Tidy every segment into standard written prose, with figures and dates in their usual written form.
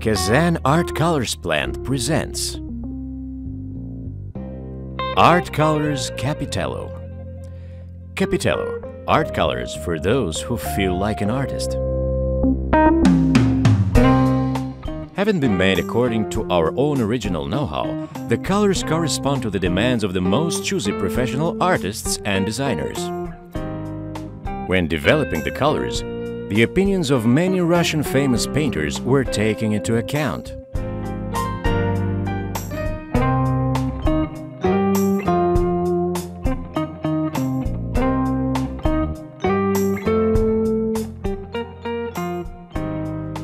Kazan Art Colors plant presents Art Colors Capitello. Capitello, art colors for those who feel like an artist. Having been made according to our own original know-how, the colors correspond to the demands of the most choosy professional artists and designers. When developing the colors, the opinions of many Russian famous painters were taken into account.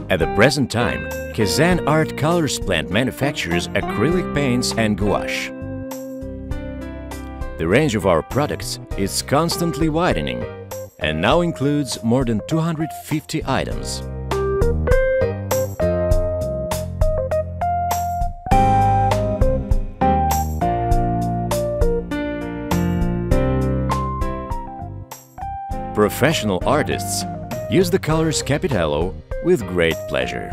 At the present time, Kazan Art Colors plant manufactures acrylic paints and gouache. The range of our products is constantly widening and now includes more than 250 items. Professional artists use the colors Capitello with great pleasure.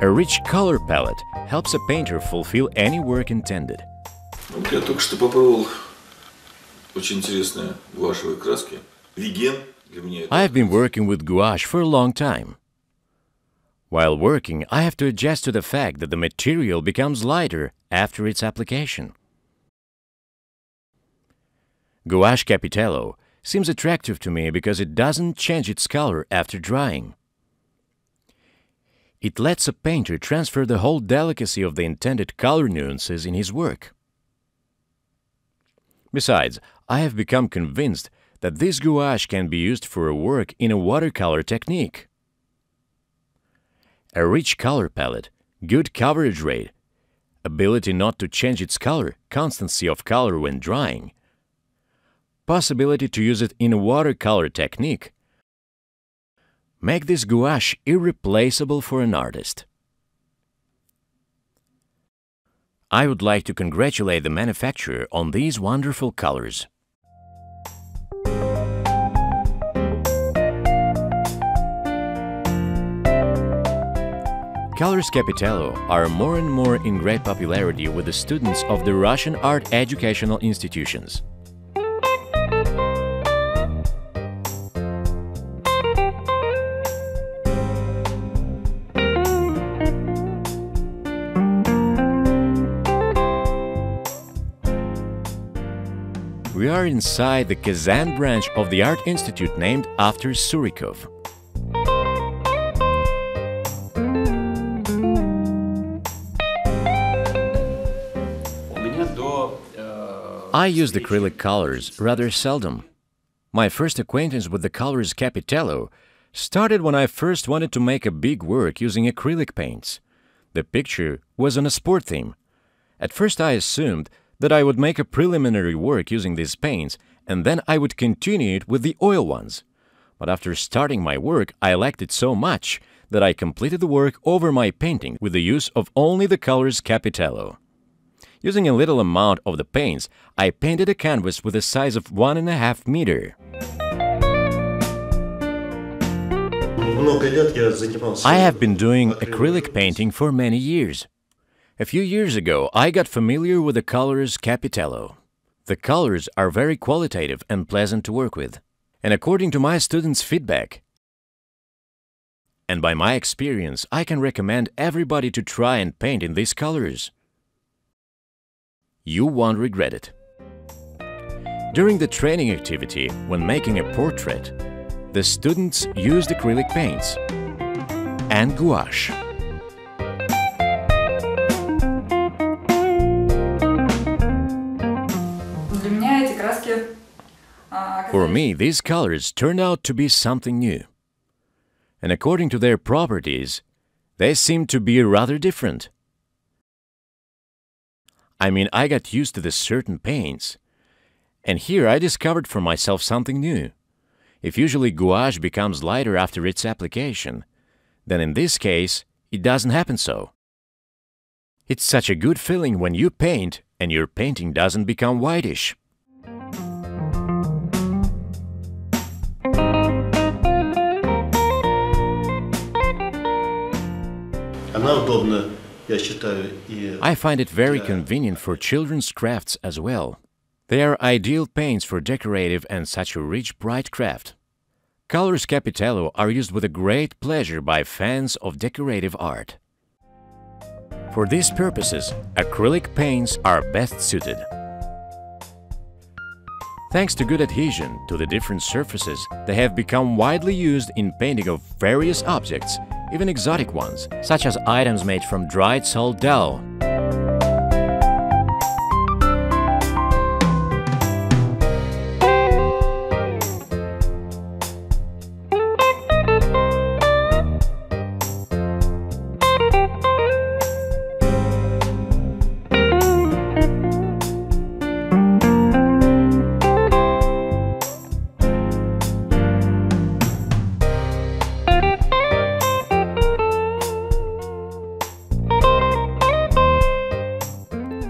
A rich color palette helps a painter fulfill any work intended. Я только что попробовал очень интересные гуашевые краски. Веген для меня. I have been working with gouache for a long time. While working, I have to adjust to the fact that the material becomes lighter after its application. Gouache Capitello seems attractive to me because it doesn't change its color after drying. It lets a painter transfer the whole delicacy of the intended color nuances in his work. Besides, I have become convinced that this gouache can be used for a work in a watercolor technique. A rich color palette, good coverage rate, ability not to change its color, constancy of color when drying, possibility to use it in a watercolor technique make this gouache irreplaceable for an artist. I would like to congratulate the manufacturer on these wonderful colors. Colors Capitello are more and more in great popularity with the students of the Russian art educational institutions. We are inside the Kazan branch of the Art Institute named after Surikov. I use acrylic colors rather seldom. My first acquaintance with the colors Capitello started when I first wanted to make a big work using acrylic paints. The picture was on a sport theme. At first I assumed that I would make a preliminary work using these paints and then I would continue it with the oil ones. But after starting my work, I liked it so much that I completed the work over my painting with the use of only the colors Capitello. Using a little amount of the paints, I painted a canvas with a size of 1.5 meters. I have been doing acrylic painting for many years. A few years ago, I got familiar with the colors Capitello. The colors are very qualitative and pleasant to work with. And according to my students' feedback, and by my experience, I can recommend everybody to try and paint in these colors. You won't regret it. During the training activity, when making a portrait, the students used acrylic paints and gouache. For me, these colors turned out to be something new. And according to their properties, they seem to be rather different. I mean, I got used to the certain paints, and here I discovered for myself something new. If usually gouache becomes lighter after its application, then in this case, it doesn't happen so. It's such a good feeling when you paint and your painting doesn't become whitish. она удобна, я считаю, и I find it very convenient for children's crafts as well. They are ideal paints for decorative and such a rich, bright craft. Colors Capitello are used with a great pleasure by fans of decorative art. For these purposes, acrylic paints are best suited. Thanks to good adhesion to the different surfaces, they have become widely used in painting of various objects, even exotic ones, such as items made from dried salt dough.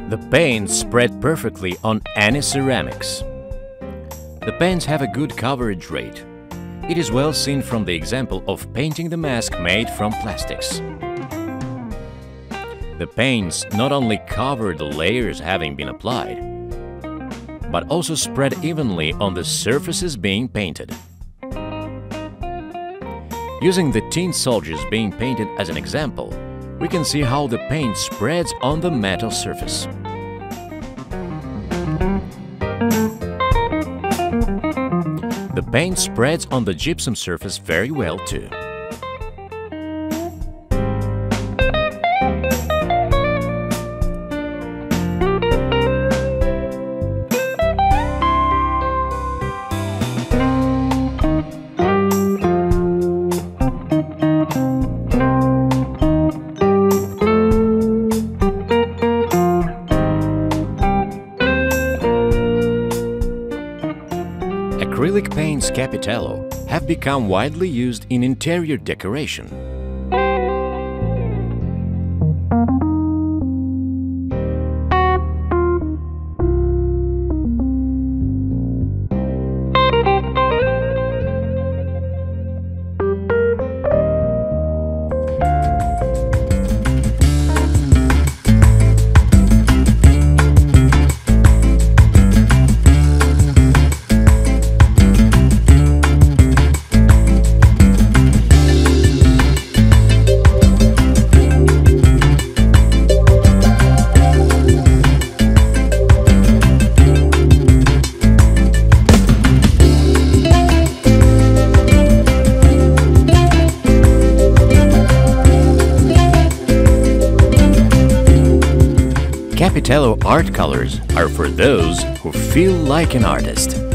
The paints spread perfectly on any ceramics. The paints have a good coverage rate. It is well seen from the example of painting the mask made from plastics. The paints not only cover the layers having been applied, but also spread evenly on the surfaces being painted. Using the tin soldiers being painted as an example, we can see how the paint spreads on the metal surface. The paint spreads on the gypsum surface very well too. Acrylic paints Capitello have become widely used in interior decoration. Capitello art colors are for those who feel like an artist.